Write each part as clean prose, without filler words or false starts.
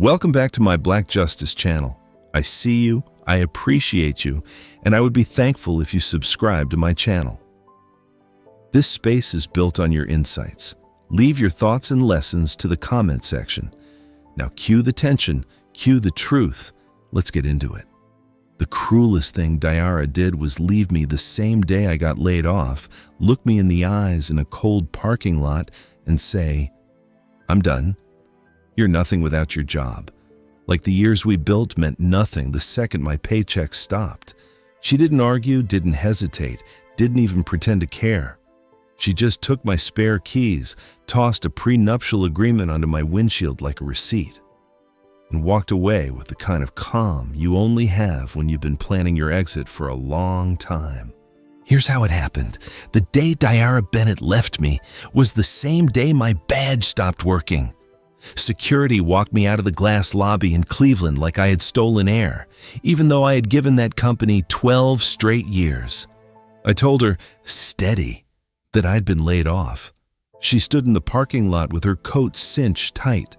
Welcome back to my Black Justice channel. I see you, I appreciate you, and I would be thankful if you subscribe to my channel. This space is built on your insights. Leave your thoughts and lessons to the comment section. Now cue the tension, cue the truth. Let's get into it. The cruelest thing Diara did was leave me the same day I got laid off, look me in the eyes in a cold parking lot, and say, "I'm done. You're nothing without your job." Like the years we built meant nothing the second my paycheck stopped. She didn't argue, didn't hesitate, didn't even pretend to care. She just took my spare keys, tossed a prenuptial agreement onto my windshield like a receipt, and walked away with the kind of calm you only have when you've been planning your exit for a long time. Here's how it happened. The day Diara Bennett left me was the same day my badge stopped working. Security walked me out of the glass lobby in Cleveland like I had stolen air, even though I had given that company 12 straight years. I told her, steady, that I'd been laid off. She stood in the parking lot with her coat cinched tight,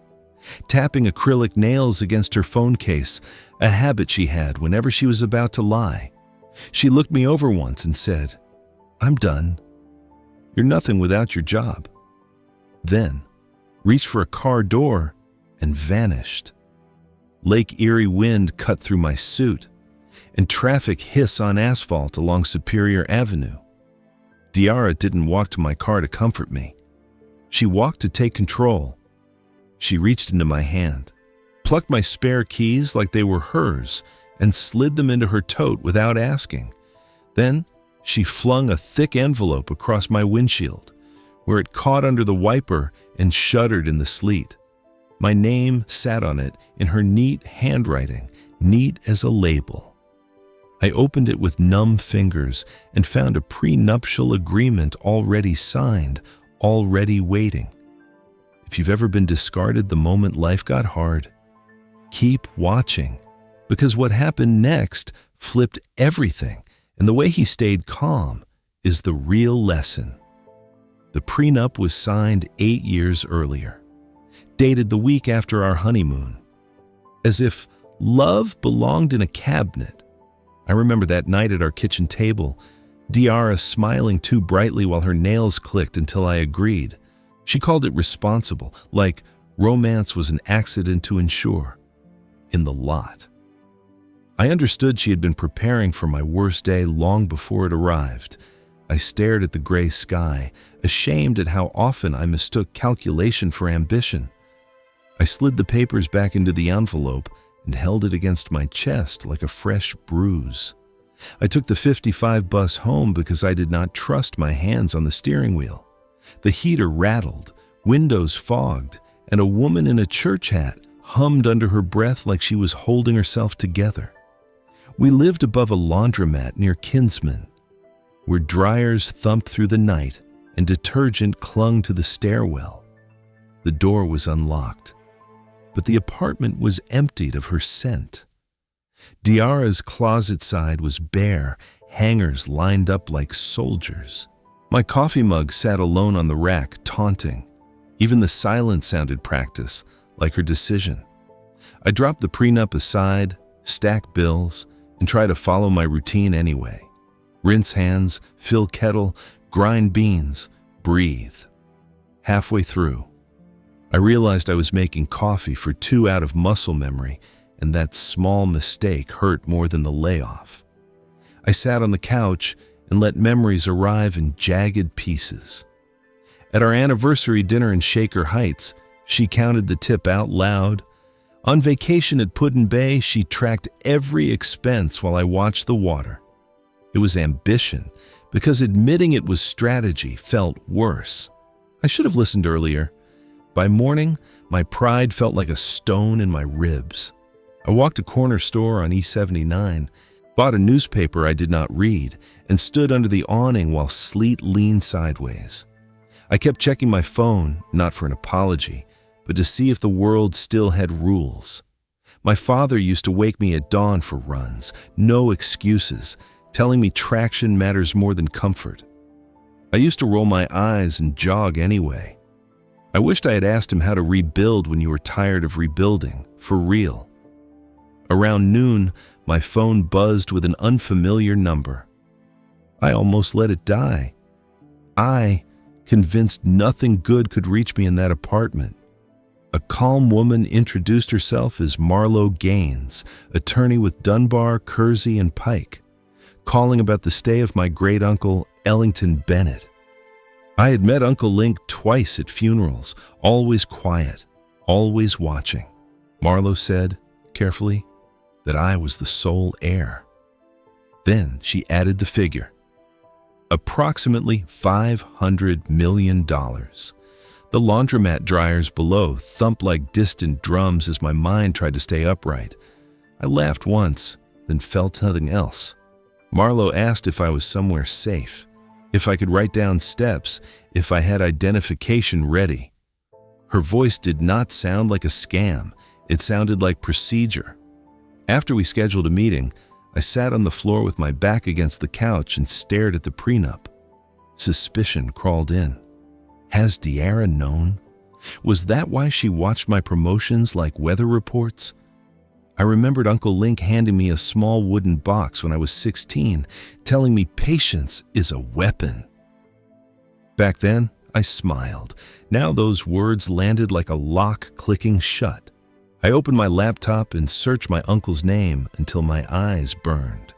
tapping acrylic nails against her phone case, a habit she had whenever she was about to lie. She looked me over once and said, "I'm done. You're nothing without your job." Then reached for a car door and vanished. Lake Erie wind cut through my suit, and traffic hiss on asphalt along Superior Avenue. Diara didn't walk to my car to comfort me. She walked to take control. She reached into my hand, plucked my spare keys like they were hers, and slid them into her tote without asking. Then she flung a thick envelope across my windshield, where it caught under the wiper and shuddered in the sleet. My name sat on it in her neat handwriting, neat as a label. I opened it with numb fingers and found a prenuptial agreement already signed, already waiting. If you've ever been discarded the moment life got hard, keep watching, because what happened next flipped everything, and the way he stayed calm is the real lesson. The prenup was signed 8 years earlier, dated the week after our honeymoon. As if love belonged in a cabinet. I remember that night at our kitchen table, Diara smiling too brightly while her nails clicked until I agreed. She called it responsible, like romance was an accident to insure. In the lot. I understood she had been preparing for my worst day long before it arrived. I stared at the gray sky, ashamed at how often I mistook calculation for ambition. I slid the papers back into the envelope and held it against my chest like a fresh bruise. I took the 55 bus home because I did not trust my hands on the steering wheel. The heater rattled, windows fogged, and a woman in a church hat hummed under her breath like she was holding herself together. We lived above a laundromat near Kinsman, where dryers thumped through the night and detergent clung to the stairwell. The door was unlocked, but the apartment was emptied of her scent. Diara's closet side was bare, hangers lined up like soldiers. My coffee mug sat alone on the rack, taunting. Even the silence sounded practice, like her decision. I dropped the prenup aside, stacked bills, and tried to follow my routine anyway. Rinse hands, fill kettle, grind beans, breathe. Halfway through, I realized I was making coffee for 2 out of muscle memory, and that small mistake hurt more than the layoff. I sat on the couch and let memories arrive in jagged pieces. At our anniversary dinner in Shaker Heights, she counted the tip out loud. On vacation at Puddin Bay, she tracked every expense while I watched the water. It was ambition, because admitting it was strategy felt worse. I should have listened earlier. By morning, my pride felt like a stone in my ribs. I walked a corner store on E79, bought a newspaper I did not read, and stood under the awning while sleet leaned sideways. I kept checking my phone, not for an apology, but to see if the world still had rules. My father used to wake me at dawn for runs, no excuses, telling me traction matters more than comfort. I used to roll my eyes and jog anyway. I wished I had asked him how to rebuild when you were tired of rebuilding, for real. Around noon, my phone buzzed with an unfamiliar number. I almost let it die. I, convinced nothing good could reach me in that apartment. A calm woman introduced herself as Marlo Gaines, attorney with Dunbar, Kersey, and Pike, calling about the stay of my great-uncle, Ellington Bennett. I had met Uncle Link twice at funerals, always quiet, always watching. Marlo said, carefully, that I was the sole heir. Then she added the figure. Approximately $500 million. The laundromat dryers below thumped like distant drums as my mind tried to stay upright. I laughed once, then felt nothing else. Marlo asked if I was somewhere safe, if I could write down steps, if I had identification ready. Her voice did not sound like a scam. It sounded like procedure. After we scheduled a meeting, I sat on the floor with my back against the couch and stared at the prenup. Suspicion crawled in. Has De'Ara known? Was that why she watched my promotions like weather reports? I remembered Uncle Link handing me a small wooden box when I was 16, telling me patience is a weapon. Back then, I smiled. Now those words landed like a lock clicking shut. I opened my laptop and searched my uncle's name until my eyes burned.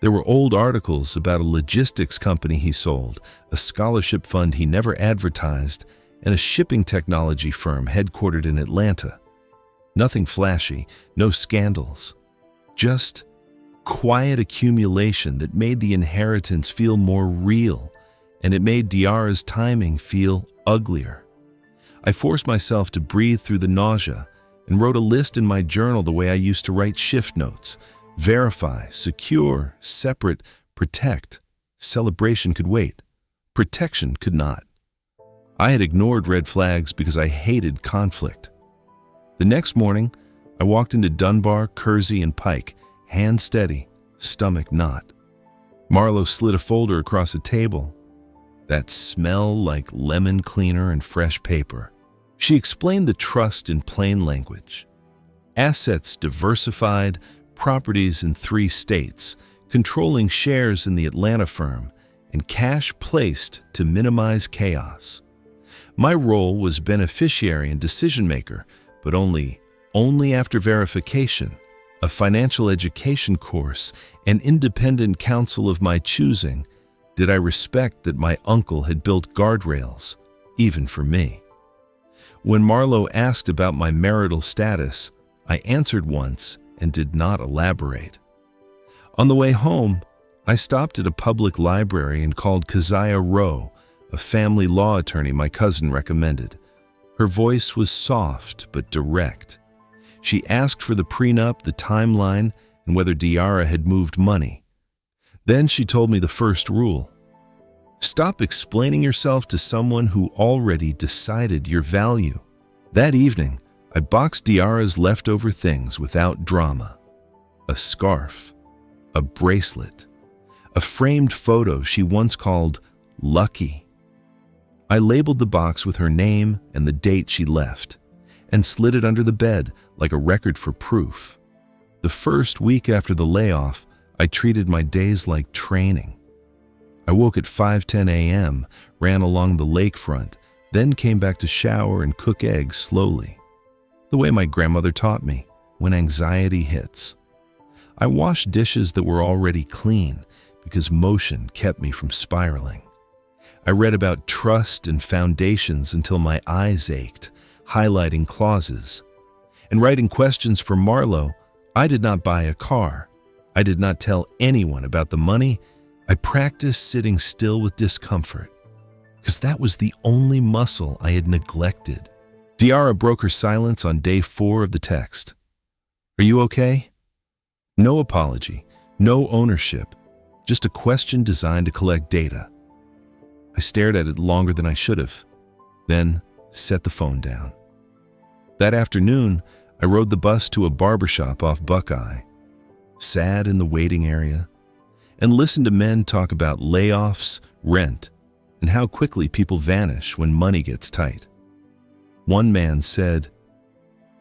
There were old articles about a logistics company he sold, a scholarship fund he never advertised, and a shipping technology firm headquartered in Atlanta. Nothing flashy, no scandals. Just quiet accumulation that made the inheritance feel more real, and it made De'Ara's timing feel uglier. I forced myself to breathe through the nausea and wrote a list in my journal the way I used to write shift notes. Verify, secure, separate, protect. Celebration could wait. Protection could not. I had ignored red flags because I hated conflict. The next morning, I walked into Dunbar, Kersey, and Pike, hand steady, stomach knot. Marlo slid a folder across a table. That smell like lemon cleaner and fresh paper. She explained the trust in plain language. Assets diversified, properties in 3 states, controlling shares in the Atlanta firm, and cash placed to minimize chaos. My role was beneficiary and decision maker, but only after verification, a financial education course, and independent counsel of my choosing, did I respect that my uncle had built guardrails, even for me. When Marlo asked about my marital status, I answered once and did not elaborate. On the way home, I stopped at a public library and called Keziah Rowe, a family law attorney my cousin recommended. Her voice was soft but direct. She asked for the prenup, the timeline, and whether De'Ara had moved money. Then she told me the first rule. Stop explaining yourself to someone who already decided your value. That evening, I boxed De'Ara's leftover things without drama. A scarf, a bracelet, a framed photo she once called lucky. I labeled the box with her name and the date she left, and slid it under the bed like a record for proof. The first week after the layoff, I treated my days like training. I woke at 5:10 a.m., ran along the lakefront, then came back to shower and cook eggs slowly, the way my grandmother taught me, when anxiety hits. I washed dishes that were already clean because motion kept me from spiraling. I read about trust and foundations until my eyes ached, highlighting clauses. And writing questions for Marlo, I did not buy a car. I did not tell anyone about the money. I practiced sitting still with discomfort, because that was the only muscle I had neglected. De'Ara broke her silence on day 4 of the text. Are you okay? No apology, no ownership, just a question designed to collect data. I stared at it longer than I should have, then set the phone down. That afternoon, I rode the bus to a barbershop off Buckeye, sat in the waiting area, and listened to men talk about layoffs, rent, and how quickly people vanish when money gets tight. One man said,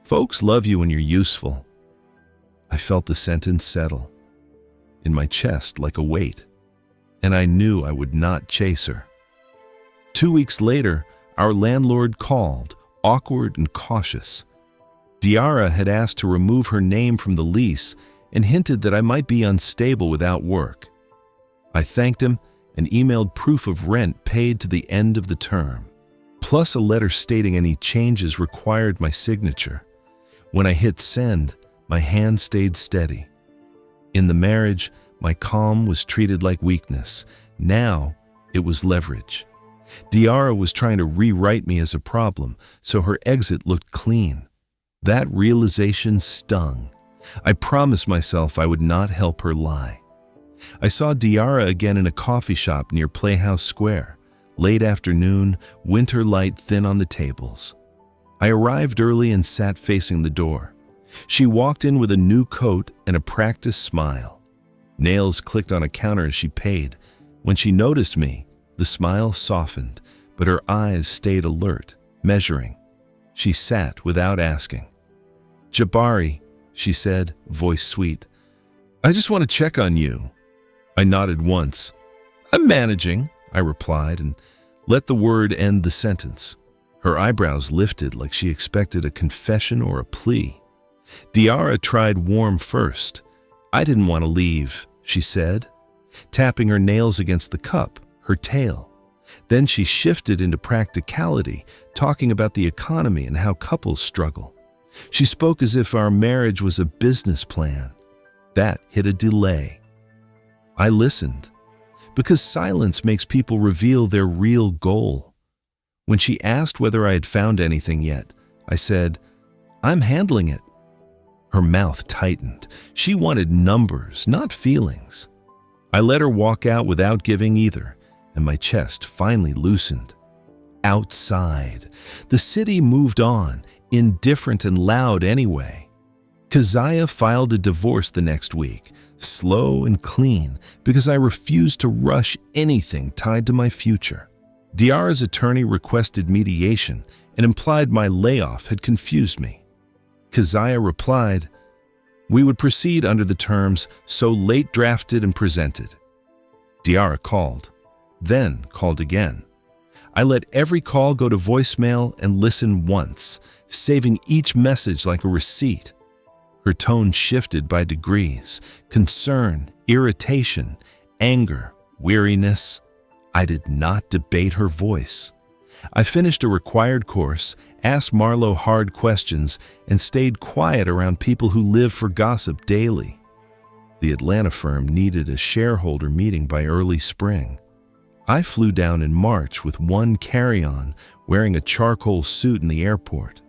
"Folks love you when you're useful." I felt the sentence settle in my chest like a weight, and I knew I would not chase her. 2 weeks later, our landlord called, awkward and cautious. Diara had asked to remove her name from the lease and hinted that I might be unstable without work. I thanked him and emailed proof of rent paid to the end of the term, plus a letter stating any changes required my signature. When I hit send, my hand stayed steady. In the marriage, my calm was treated like weakness. Now, it was leverage. Diara was trying to rewrite me as a problem, so her exit looked clean. That realization stung. I promised myself I would not help her lie. I saw Diara again in a coffee shop near Playhouse Square. Late afternoon, winter light thin on the tables. I arrived early and sat facing the door. She walked in with a new coat and a practiced smile. Nails clicked on a counter as she paid. When she noticed me, the smile softened, but her eyes stayed alert, measuring. She sat without asking. "Jabari," she said, voice sweet. "I just want to check on you." I nodded once. "I'm managing," I replied, and let the word end the sentence. Her eyebrows lifted like she expected a confession or a plea. Diara tried warm first. "I didn't want to leave," she said, tapping her nails against the cup, her tail. Then she shifted into practicality, talking about the economy and how couples struggle. She spoke as if our marriage was a business plan. That hit a delay. I listened, because silence makes people reveal their real goal. When she asked whether I had found anything yet, I said, "I'm handling it." Her mouth tightened. She wanted numbers, not feelings. I let her walk out without giving either, and my chest finally loosened. Outside, the city moved on, indifferent and loud anyway. Keziah filed a divorce the next week, slow and clean, because I refused to rush anything tied to my future. Diara's attorney requested mediation and implied my layoff had confused me. Keziah replied, "We would proceed under the terms so late drafted and presented." Diara called, then called again. I let every call go to voicemail and listen once, saving each message like a receipt. Her tone shifted by degrees: concern, irritation, anger, weariness. I did not debate her voice. I finished a required course, asked Marlo hard questions, and stayed quiet around people who live for gossip daily. The Atlanta firm needed a shareholder meeting by early spring. I flew down in March with one carry-on, wearing a charcoal suit in the airport.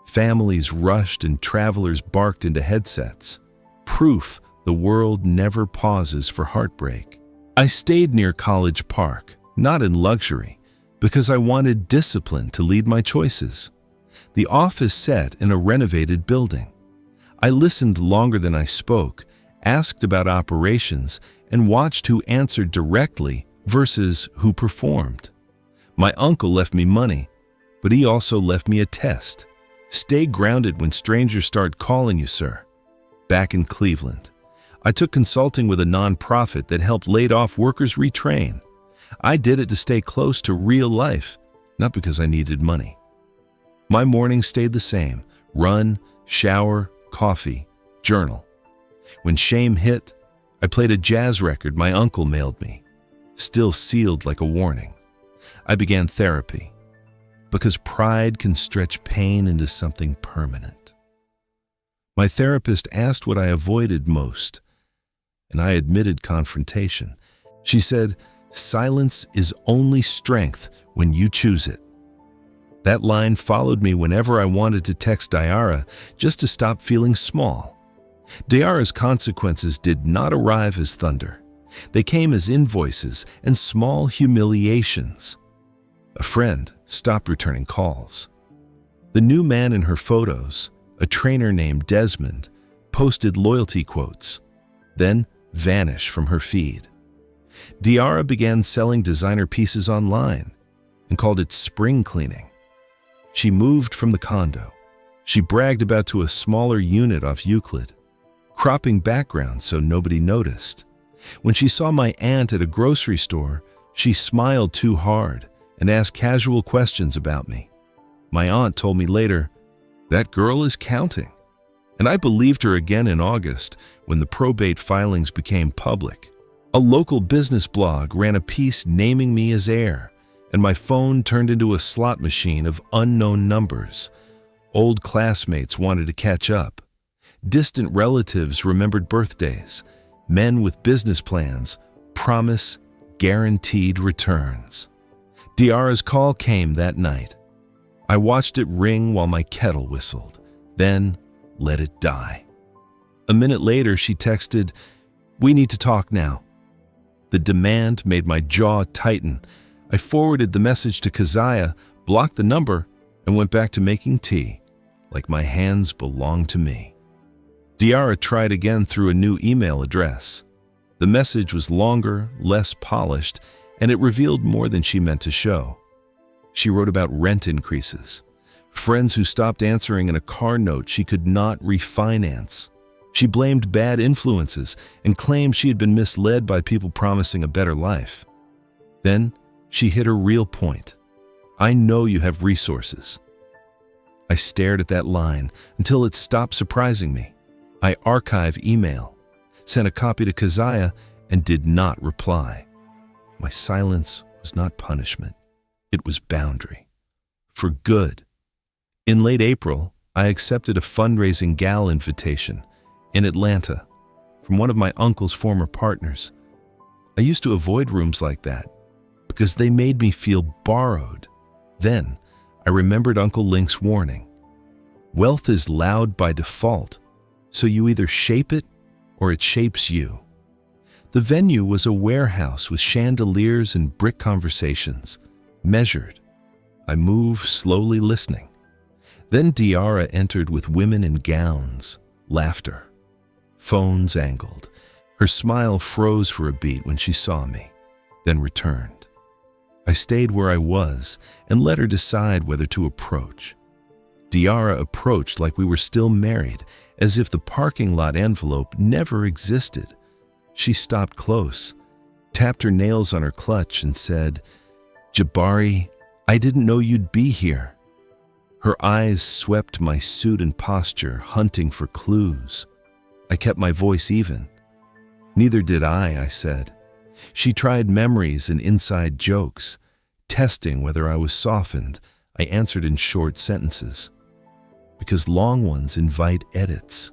Families rushed and travelers barked into headsets. Proof the world never pauses for heartbreak. I stayed near College Park, not in luxury, because I wanted discipline to lead my choices. The office sat in a renovated building. I listened longer than I spoke, asked about operations, and watched who answered directly versus who performed. My uncle left me money, but he also left me a test. Stay grounded when strangers start calling you, sir. Back in Cleveland, I took consulting with a nonprofit that helped laid-off workers retrain. I did it to stay close to real life, not because I needed money. My mornings stayed the same: run, shower, coffee, journal. When shame hit, I played a jazz record my uncle mailed me, still sealed like a warning. I began therapy, because pride can stretch pain into something permanent. My therapist asked what I avoided most, and I admitted confrontation. She said, "Silence is only strength when you choose it." That line followed me whenever I wanted to text Diara just to stop feeling small. Diara's consequences did not arrive as thunder. They came as invoices and small humiliations. A friend stopped returning calls. The new man in her photos, a trainer named Desmond, posted loyalty quotes, then vanished from her feed. Diara began selling designer pieces online and called it spring cleaning. She moved from the condo. She bragged about to a smaller unit off Euclid, cropping background so nobody noticed. When she saw my aunt at a grocery store, she smiled too hard and asked casual questions about me. My aunt told me later, "That girl is counting." And I believed her again in August when the probate filings became public. A local business blog ran a piece naming me as heir, and my phone turned into a slot machine of unknown numbers. Old classmates wanted to catch up. Distant relatives remembered birthdays. Men with business plans promise guaranteed returns. Diarra's call came that night. I watched it ring while my kettle whistled, then let it die. A minute later, she texted, "We need to talk now." The demand made my jaw tighten. I forwarded the message to Keziah, blocked the number, and went back to making tea, like my hands belonged to me. Diarra tried again through a new email address. The message was longer, less polished, and it revealed more than she meant to show. She wrote about rent increases, friends who stopped answering, and a car note she could not refinance. She blamed bad influences and claimed she had been misled by people promising a better life. Then she hit her real point. "I know you have resources." I stared at that line until it stopped surprising me. I archived email, sent a copy to Keziah, and did not reply. My silence was not punishment. It was boundary. For good. In late April, I accepted a fundraising gala invitation in Atlanta from one of my uncle's former partners. I used to avoid rooms like that because they made me feel borrowed. Then I remembered Uncle Link's warning. Wealth is loud by default, so you either shape it or it shapes you. The venue was a warehouse with chandeliers and brick conversations. Measured. I moved, slowly listening. Then Diarra entered with women in gowns, laughter. Phones angled. Her smile froze for a beat when she saw me, then returned. I stayed where I was and let her decide whether to approach. Diarra approached like we were still married, as if the parking lot envelope never existed. She stopped close, tapped her nails on her clutch, and said, "Jabari, I didn't know you'd be here." Her eyes swept my suit and posture, hunting for clues. I kept my voice even. "Neither did I said. She tried memories and inside jokes, testing whether I was softened. I answered in short sentences, because long ones invite edits.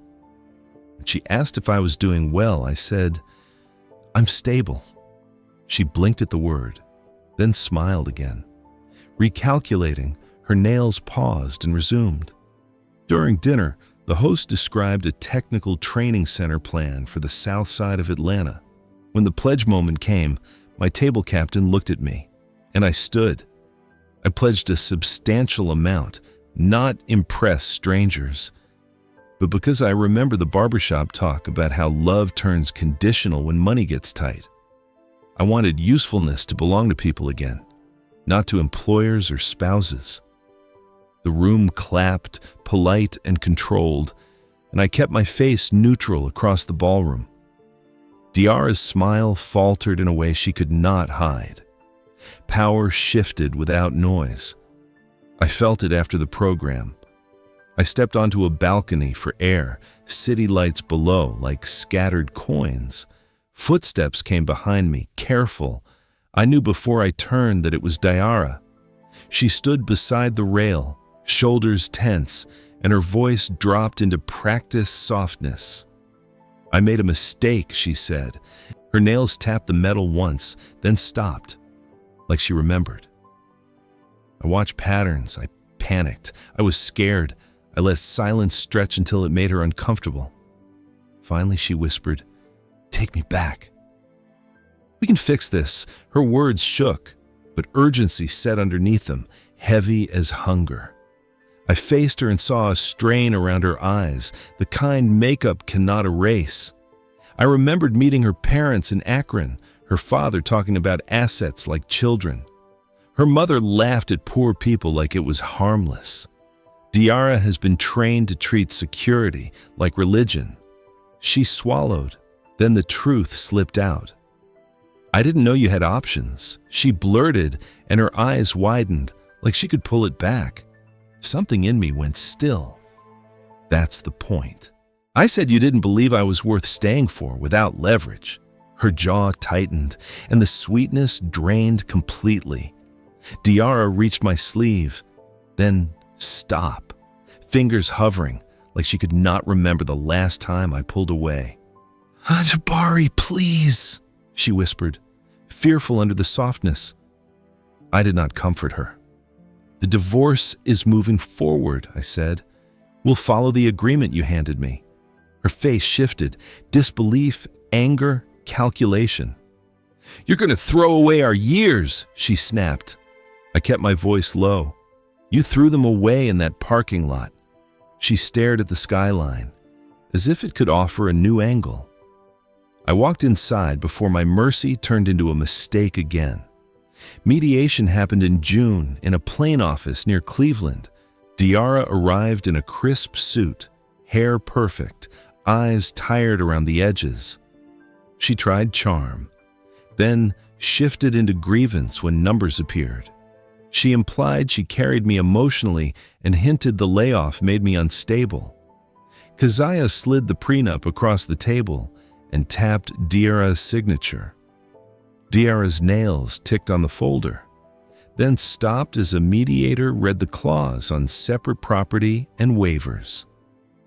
When she asked if I was doing well, I said, "I'm stable." She blinked at the word, then smiled again. Recalculating, her nails paused and resumed. During dinner, the host described a technical training center plan for the south side of Atlanta. When the pledge moment came, my table captain looked at me, and I stood. I pledged a substantial amount, not impress strangers, but because I remember the barbershop talk about how love turns conditional when money gets tight. I wanted usefulness to belong to people again, not to employers or spouses. The room clapped, polite and controlled, and I kept my face neutral across the ballroom. Diarra's smile faltered in a way she could not hide. Power shifted without noise. I felt it after the program. I stepped onto a balcony for air, city lights below like scattered coins. Footsteps came behind me, careful. I knew before I turned that it was Diarra. She stood beside the rail, shoulders tense, and her voice dropped into practiced softness. "I made a mistake," she said. Her nails tapped the metal once, then stopped, like she remembered. I watched patterns. I panicked. I was scared. I let silence stretch until it made her uncomfortable. Finally, she whispered, "Take me back." "We can fix this." Her words shook, but urgency sat underneath them, heavy as hunger. I faced her and saw a strain around her eyes, the kind makeup cannot erase. I remembered meeting her parents in Akron, her father talking about assets like children. Her mother laughed at poor people like it was harmless. Diarra has been trained to treat security like religion. She swallowed. Then the truth slipped out. "I didn't know you had options," she blurted, and her eyes widened like she could pull it back. Something in me went still. "That's the point. I said you didn't believe I was worth staying for without leverage." Her jaw tightened, and the sweetness drained completely. Diarra reached my sleeve, then stop, fingers hovering like she could not remember the last time I pulled away. "Jabari, please," she whispered, fearful under the softness. I did not comfort her. "The divorce is moving forward," I said. "We'll follow the agreement you handed me." Her face shifted, disbelief, anger, calculation. "You're going to throw away our years," she snapped. I kept my voice low. "You threw them away in that parking lot." She stared at the skyline, as if it could offer a new angle. I walked inside before my mercy turned into a mistake again. Mediation happened in June in a plane office near Cleveland. Diarra arrived in a crisp suit, hair perfect, eyes tired around the edges. She tried charm, then shifted into grievance when numbers appeared. She implied she carried me emotionally and hinted the layoff made me unstable. Keziah slid the prenup across the table and tapped Diarra's signature. Diarra's nails ticked on the folder, then stopped as a mediator read the clause on separate property and waivers.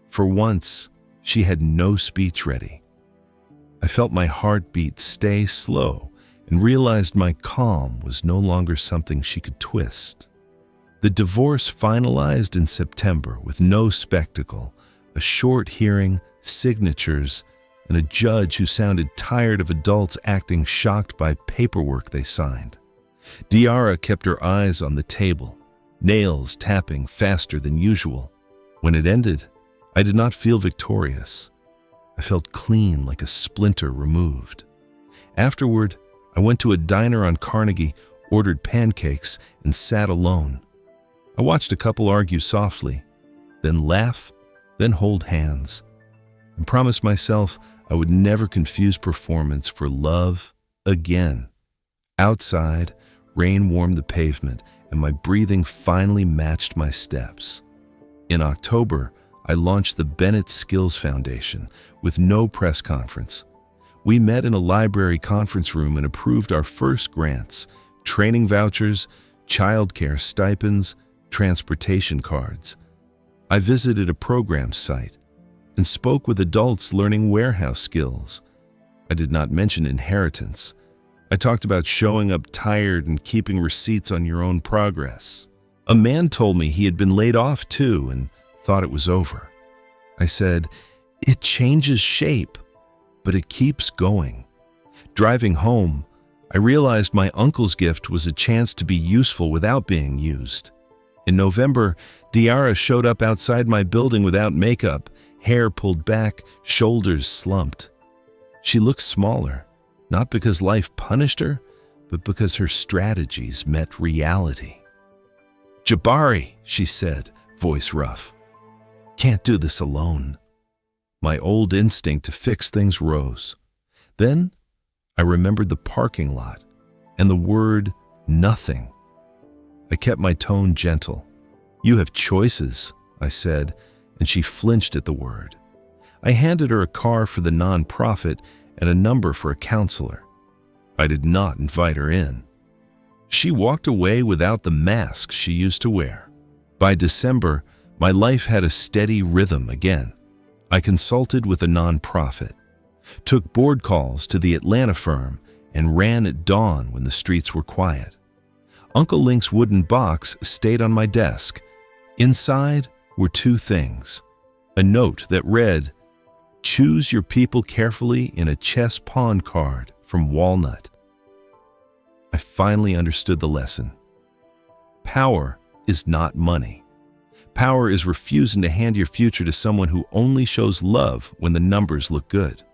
For once, she had no speech ready. I felt my heartbeat stay slow and realized my calm was no longer something she could twist. The divorce finalized in September with no spectacle, a short hearing, signatures, and a judge who sounded tired of adults acting shocked by paperwork they signed. Diarra kept her eyes on the table, nails tapping faster than usual. When it ended, I did not feel victorious. I felt clean, like a splinter removed. Afterward, I went to a diner on Carnegie, ordered pancakes, and sat alone. I watched a couple argue softly, then laugh, then hold hands, and promised myself I would never confuse performance for love again. Outside, rain warmed the pavement, and my breathing finally matched my steps. In October, I launched the Bennett Skills Foundation with no press conference. We met in a library conference room and approved our first grants, training vouchers, childcare stipends, transportation cards. I visited a program site and spoke with adults learning warehouse skills. I did not mention inheritance. I talked about showing up tired and keeping receipts on your own progress. A man told me he had been laid off too and thought it was over. I said, "It changes shape, but it keeps going." Driving home, I realized my uncle's gift was a chance to be useful without being used. In November, Diarra showed up outside my building without makeup, hair pulled back, shoulders slumped. She looked smaller, not because life punished her, but because her strategies met reality. "Jabari," she said, voice rough. "Can't do this alone." My old instinct to fix things rose. Then I remembered the parking lot and the word nothing. I kept my tone gentle. "You have choices," I said, and she flinched at the word. I handed her a car for the nonprofit and a number for a counselor. I did not invite her in. She walked away without the mask she used to wear. By December, my life had a steady rhythm again. I consulted with a nonprofit, took board calls to the Atlanta firm, and ran at dawn when the streets were quiet. Uncle Link's wooden box stayed on my desk. Inside were two things: a note that read, "Choose your people carefully" in a chess pawn card from Walnut. I finally understood the lesson. Power is not money. Power is refusing to hand your future to someone who only shows love when the numbers look good.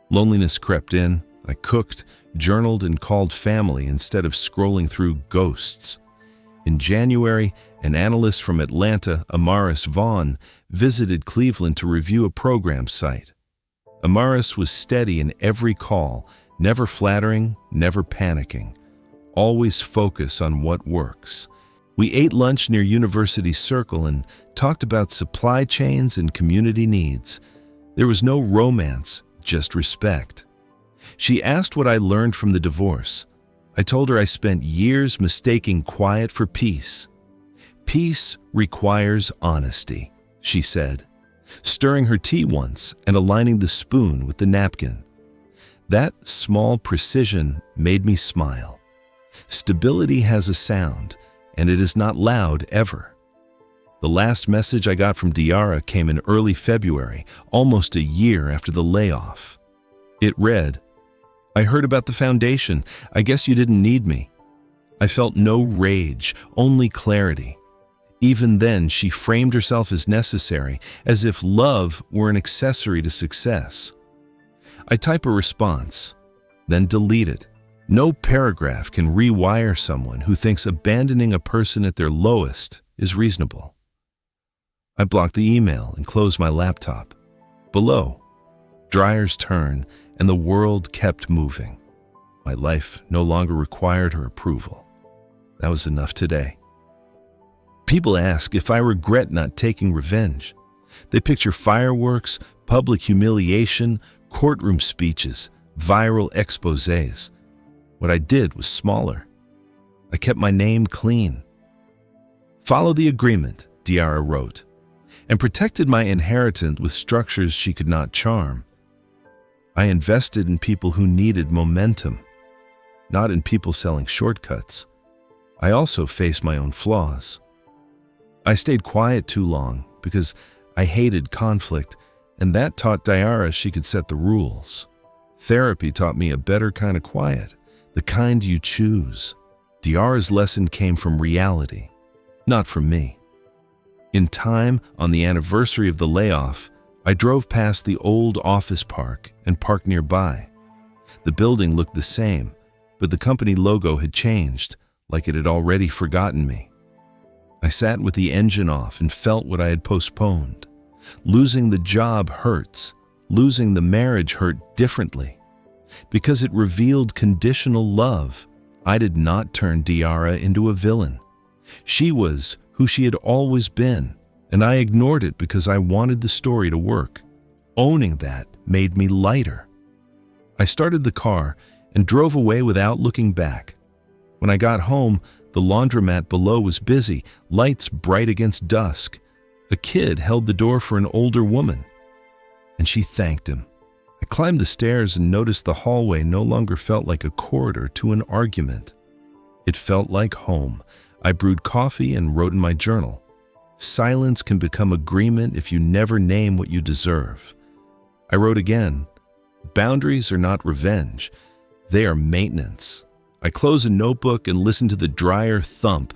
Loneliness crept in, I cooked, journaled, and called family instead of scrolling through ghosts. In January, an analyst from Atlanta, Amaris Vaughn, visited Cleveland to review a program site. Amaris was steady in every call, never flattering, never panicking. Always focus on what works. We ate lunch near University Circle and talked about supply chains and community needs. There was no romance, just respect. She asked what I learned from the divorce. I told her I spent years mistaking quiet for peace. Peace requires honesty, she said, stirring her tea once and aligning the spoon with the napkin. That small precision made me smile. Stability has a sound, and it is not loud ever. The last message I got from Diarra came in early February, almost a year after the layoff. It read, "I heard about the foundation. I guess you didn't need me." I felt no rage, only clarity. Even then, she framed herself as necessary, as if love were an accessory to success. I type a response, then delete it. No paragraph can rewire someone who thinks abandoning a person at their lowest is reasonable. I blocked the email and closed my laptop. Below, dryers turn and the world kept moving. My life no longer required her approval. That was enough today. People ask if I regret not taking revenge. They picture fireworks, public humiliation, courtroom speeches, viral exposés. What I did was smaller. I kept my name clean. "Follow the agreement," Diarra wrote, and protected my inheritance with structures she could not charm. I invested in people who needed momentum, not in people selling shortcuts. I also faced my own flaws. I stayed quiet too long because I hated conflict, and that taught Diarra she could set the rules. Therapy taught me a better kind of quiet, the kind you choose. Diarra's lesson came from reality, not from me. In time, on the anniversary of the layoff, I drove past the old office park and parked nearby. The building looked the same, but the company logo had changed, like it had already forgotten me. I sat with the engine off and felt what I had postponed. Losing the job hurts. Losing the marriage hurt differently. Because it revealed conditional love, I did not turn Diarra into a villain. She was who she had always been, and I ignored it because I wanted the story to work. Owning that made me lighter. I started the car and drove away without looking back. When I got home, the laundromat below was busy, lights bright against dusk. A kid held the door for an older woman, and she thanked him. I climbed the stairs and noticed the hallway no longer felt like a corridor to an argument. It felt like home. I brewed coffee and wrote in my journal. Silence can become agreement if you never name what you deserve. I wrote again, boundaries are not revenge. They are maintenance. I closed a notebook and listened to the dryer thump,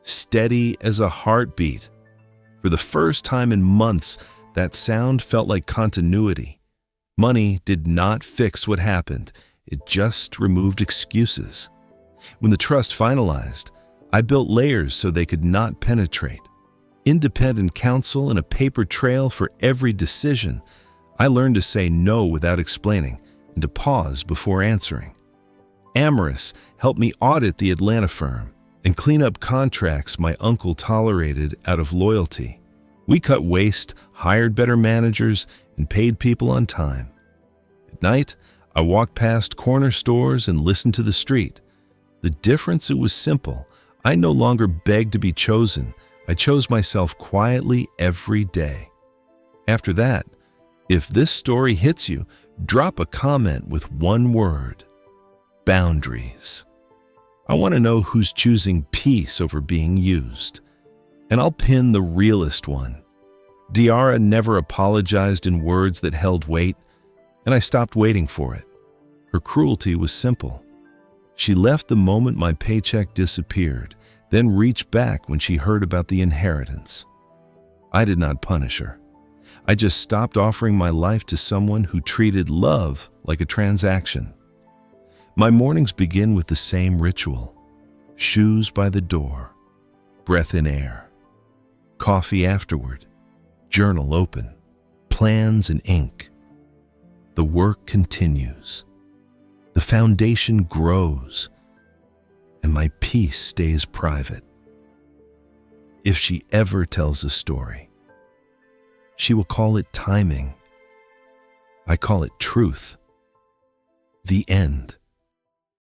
steady as a heartbeat. For the first time in months, that sound felt like continuity. Money did not fix what happened. It just removed excuses. When the trust finalized, I built layers so they could not penetrate. Independent counsel and a paper trail for every decision. I learned to say no without explaining and to pause before answering. Amaris helped me audit the Atlanta firm and clean up contracts my uncle tolerated out of loyalty. We cut waste, hired better managers, and paid people on time. At night, I walked past corner stores and listened to the street. The difference, it was simple. I no longer begged to be chosen. I chose myself quietly every day. After that, if this story hits you, drop a comment with one word: boundaries. I want to know who's choosing peace over being used. And I'll pin the realest one. Diarra never apologized in words that held weight, and I stopped waiting for it. Her cruelty was simple. She left the moment my paycheck disappeared, then reached back when she heard about the inheritance. I did not punish her. I just stopped offering my life to someone who treated love like a transaction. My mornings begin with the same ritual: shoes by the door, breath in air, coffee afterward, journal open, plans in ink. The work continues. The foundation grows, and my peace stays private. If she ever tells a story, she will call it timing. I call it truth. The end.